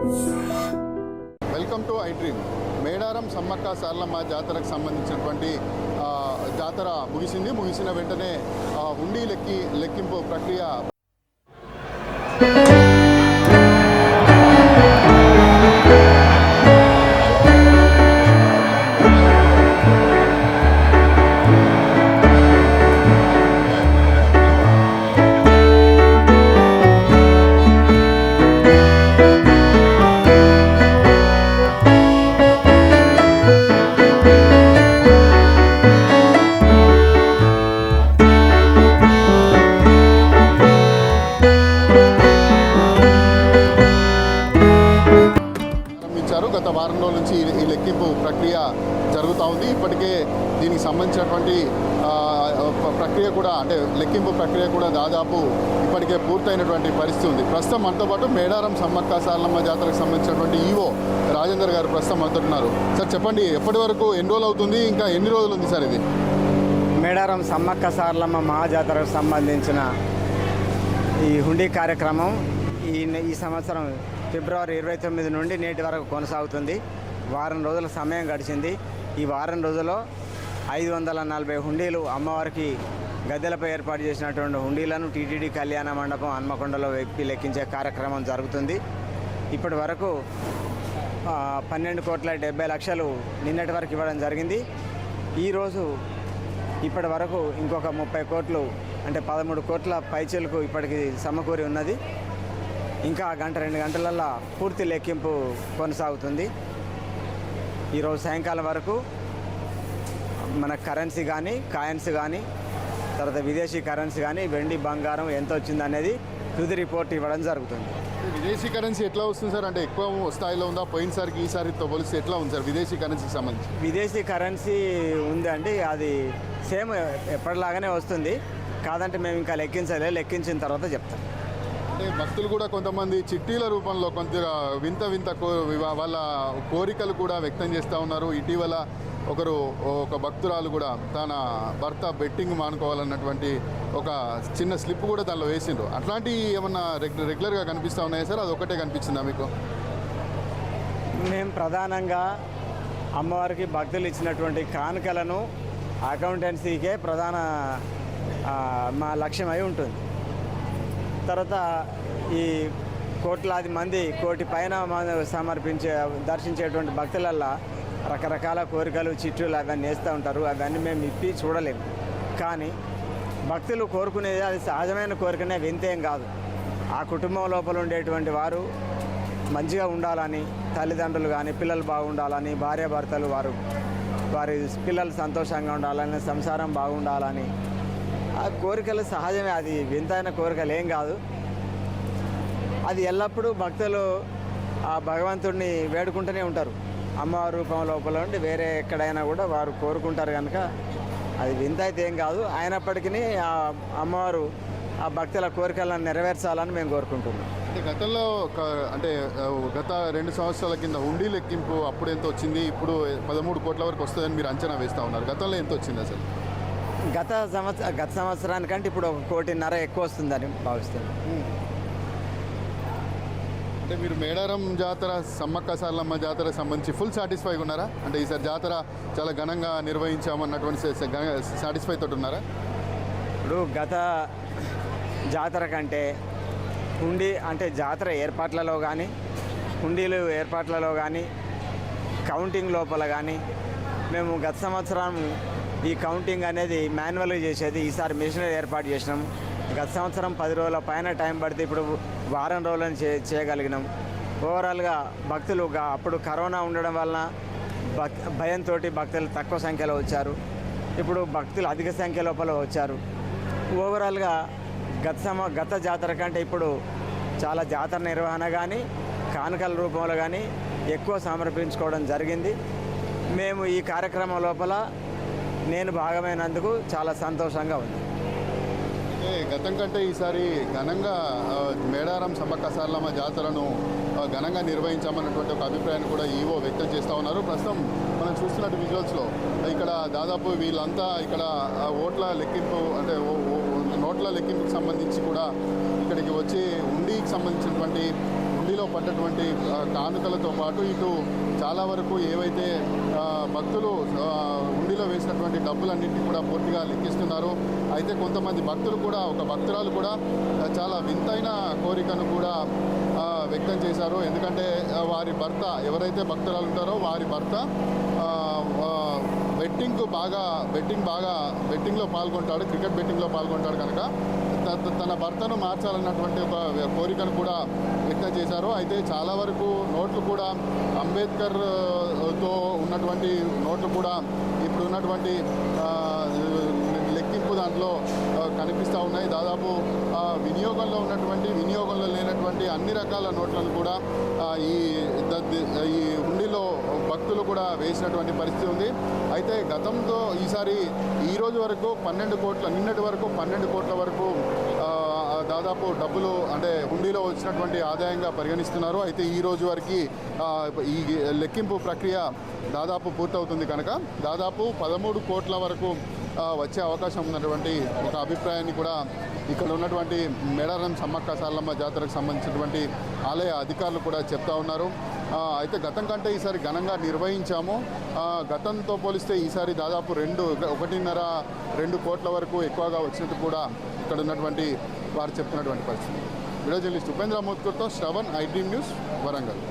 Welcome to I dream. Medaram Sammakka Saralamma జాతరకు సంబంధించినటువంటి జాతర ముగిసిన వెంటనే హుండీ లెక్కింపు ప్రక్రియ గత వారం రోజుల నుంచి ఈ లెక్కింపు ప్రక్రియ జరుగుతూ ఉంది. ఇప్పటికే దీనికి సంబంధించినటువంటి ప్రక్రియ కూడా లెక్కింపు ప్రక్రియ కూడా దాదాపు ఇప్పటికే పూర్తయినటువంటి పరిస్థితి ఉంది. ప్రస్తుతం మనతో పాటు మేడారం సమ్మక్క సారలమ్మ జాతరకు సంబంధించినటువంటి ఈవో రాజేందర్ గారు ప్రస్తుతం మనతో ఉన్నారు. సార్ చెప్పండి, ఎప్పటి వరకు ఎన్ని రోజులు అవుతుంది, ఇంకా ఎన్ని రోజులు ఉంది సార్ ఇది? మేడారం సమ్మక్క సారలమ్మ మహాజాతరకు సంబంధించిన ఈ హుండీ కార్యక్రమం ఈ సంవత్సరం ఫిబ్రవరి 29 నుండి నేటి వరకు కొనసాగుతుంది. వారం రోజుల సమయం గడిచింది. ఈ వారం రోజుల్లో 540 హుండీలు అమ్మవారికి గద్దెలపై ఏర్పాటు చేసినటువంటి హుండీలను టీటీడీ కళ్యాణ మండపం హన్మకొండలో లెక్కించే కార్యక్రమం జరుగుతుంది. ఇప్పటి వరకు 12,70,00,000 నిన్నటి వరకు ఇవ్వడం జరిగింది. ఈరోజు ఇప్పటి వరకు ఇంకొక 30 కోట్లు 13 కోట్ల పైచీలకు ఇప్పటికి సమకూరి ఉన్నది. ఇంకా గంట 2 గంటలల్లో పూర్తి లెక్కింపు కొనసాగుతుంది. ఈరోజు సాయంకాలం వరకు మన కరెన్సీ కానీ కాయిన్స్ కానీ తర్వాత విదేశీ కరెన్సీ కానీ వెండి బంగారం ఎంత వచ్చింది అనేది తుది రిపోర్ట్ ఇవ్వడం జరుగుతుంది. విదేశీ కరెన్సీ ఎట్లా వస్తుంది సార్? ఎక్కువ స్థాయిలో ఉందా? పోయినసారికి ఈసారితో పోలిస్తే ఎట్లా ఉంది సార్ విదేశీ కరెన్సీకి సంబంధించి? విదేశీ కరెన్సీ ఉందండి, అది సేమ్ ఎప్పటిలాగానే వస్తుంది. కాదంటే మేము ఇంకా లెక్కించిన తర్వాత చెప్తాం. భక్తులు కూడా కొంతమంది చిట్టీల రూపంలో కొంత వింత వాళ్ళ కోరికలు కూడా వ్యక్తం చేస్తూ ఉన్నారు. ఇటీవల ఒక భక్తురాలు కూడా తన భర్త బెట్టింగ్ మానుకోవాలన్నటువంటి ఒక చిన్న స్లిప్ కూడా దానిలో వేసిండ్రు. అట్లాంటివి ఏమన్నా రెగ్యులర్గా కనిపిస్తూ ఉన్నాయా సార్? అది ఒకటే కనిపించిందా మీకు? మేము ప్రధానంగా అమ్మవారికి భక్తులు ఇచ్చినటువంటి కానుకలను అకౌంటెన్సీకే ప్రధాన మా లక్ష్యం అయి ఉంటుంది. తర్వాత ఈ కోట్లాది మంది కోటి పైన దర్శించేటువంటి భక్తులల్లో రకరకాల కోరికలు చిట్టులు అవన్నీ వేస్తూ ఉంటారు. అవన్నీ మేము ఇప్పి చూడలేము. కానీ భక్తులు కోరుకునేది అది సహజమైన కోరికనే, వింతేం కాదు. ఆ కుటుంబం లోపల ఉండేటువంటి వారు మంచిగా ఉండాలని, తల్లిదండ్రులు కానీ పిల్లలు బాగుండాలని, భార్యాభర్తలు వారి పిల్లలు సంతోషంగా ఉండాలని, సంసారం బాగుండాలని ఆ కోరికలు సహజమే. అది వింతైన కోరికలు ఏం కాదు. అది ఎల్లప్పుడూ భక్తులు ఆ భగవంతుడిని వేడుకుంటూనే ఉంటారు. అమ్మవారి రూపం లోపల ఉండి వేరే ఎక్కడైనా కూడా వారు కోరుకుంటారు కనుక అది వింత అయితే ఏం కాదు. అయినప్పటికీ ఆ అమ్మవారు ఆ భక్తుల కోరికలను నెరవేర్చాలని మేము కోరుకుంటున్నాం. గతంలో గత 2 సంవత్సరాల కింద హుండీ లెక్కింపు అప్పుడు ఎంత వచ్చింది, ఇప్పుడు 13 కోట్ల వరకు వస్తుందని మీరు అంచనా వేస్తూ ఉన్నారు. గతంలో ఎంత వచ్చింది అసలు? గత సంవత్సరానికంటే ఇప్పుడు 1.5 కోటి ఎక్కువ వస్తుందని భావిస్తున్నాను. మీరు మేడారం జాతర సమ్మక్క సారలమ్మ జాతర సంబంధించి ఫుల్ సాటిస్ఫైగా ఉన్నారా? ఈసారి జాతర చాలా ఘనంగా నిర్వహించామన్నటువంటి సాటిస్ఫై తోటి ఉన్నారా? ఇప్పుడు గత జాతర కంటే హుండీ జాతర ఏర్పాట్లలో కానీ, హుండీలు ఏర్పాట్లలో కానీ, కౌంటింగ్ లోపల కానీ మేము గత సంవత్సరం ఈ కౌంటింగ్ అనేది మాన్యువల్గా చేసేది. ఈసారి మిషనరీ ఏర్పాటు చేసినాం. గత సంవత్సరం 10 రోజుల పైన టైం పడితే ఇప్పుడు వారం రోజులను చేయగలిగినాం. ఓవరాల్గా భక్తులు అప్పుడు కరోనా ఉండడం వలన భయంతో భక్తులు తక్కువ సంఖ్యలో వచ్చారు. ఇప్పుడు భక్తులు అధిక సంఖ్య లోపల వచ్చారు. ఓవరాల్గా గత జాతర కంటే ఇప్పుడు చాలా జాతర నిర్వహణ కానీ కానుకల రూపంలో కానీ ఎక్కువ సమర్పించుకోవడం జరిగింది. మేము ఈ కార్యక్రమం లోపల నేను భాగమైనందుకు చాలా సంతోషంగా ఉంది. గతం కంటే ఈసారి ఘనంగా మేడారం సమ్మక్క సారలమ్మ జాతరను ఘనంగా నిర్వహించామన్నటువంటి ఒక అభిప్రాయాన్ని కూడా ఈవో వ్యక్తం చేస్తూ ఉన్నారు. ప్రస్తుతం మనం చూస్తున్నట్టు విజువల్స్లో ఇక్కడ దాదాపు వీళ్ళంతా ఇక్కడ ఓట్ల లెక్కింపు నోట్ల లెక్కింపుకి సంబంధించి కూడా ఇక్కడికి వచ్చి హుండీకి సంబంధించినటువంటి హుండీల హుండీలో పడ్డటువంటి కానుకలతో పాటు ఇటు చాలా వరకు ఏవైతే భక్తులు హుండీలో వేసినటువంటి డబ్బులన్నింటినీ కూడా పూర్తిగా లెక్కిస్తున్నారు. అయితే కొంతమంది భక్తులు కూడా, ఒక భక్తురాలు కూడా చాలా వింతైన కోరికను కూడా వ్యక్తం చేశారు. ఎందుకంటే వారి భర్త, ఎవరైతే భక్తురాలు ఉంటారో వారి భర్త బెట్టింగ్లో పాల్గొంటాడు, క్రికెట్ బెట్టింగ్లో పాల్గొంటాడు కనుక తన భర్తను మార్చాలన్నటువంటి ఒక కోరికను కూడా వ్యక్తం చేశారు. అయితే చాలా వరకు నోట్లు కూడా అంబేద్కర్తో ఉన్నటువంటి నోట్లు కూడా ఇప్పుడు ఉన్నటువంటి లెక్కింపు దాంట్లో కనిపిస్తూ ఉన్నాయి. దాదాపు వినియోగంలో లేనటువంటి అన్ని రకాల నోట్లను కూడా ఈ హుండీలో భక్తులు కూడా వేసినటువంటి పరిస్థితి ఉంది. అయితే గతంతో ఈ రోజు వరకు 12 కోట్ల, నిన్నటి వరకు 12 కోట్ల వరకు దాదాపు డబ్బులు అంటే హుండీలో వచ్చినటువంటి ఆదాయంగా పరిగణిస్తున్నారు. అయితే ఈ రోజు వరకు ఈ లెక్కింపు ప్రక్రియ దాదాపు పూర్తవుతుంది కనుక దాదాపు 13 కోట్ల వరకు వచ్చే అవకాశం ఉన్నటువంటి ఒక అభిప్రాయాన్ని కూడా ఇక్కడ ఉన్నటువంటి మేడారం సమ్మక్క సారలమ్మ జాతరకు సంబంధించినటువంటి ఆలయ అధికారులు కూడా చెప్తా ఉన్నారు. అయితే గతం కంటే ఈసారి ఘనంగా నిర్వహించాము. గతంతో పోలిస్తే ఈసారి దాదాపు 1.5-2 కోట్ల వరకు ఎక్కువగా వచ్చినట్టు కూడా ఇక్కడ ఉన్నటువంటి వారు చెప్తున్నటువంటి పరిస్థితి. వీడియో జర్నలిస్ట్ ఉపేంద్ర మోత్కూర్తో Shravan, I dream news, Warangal.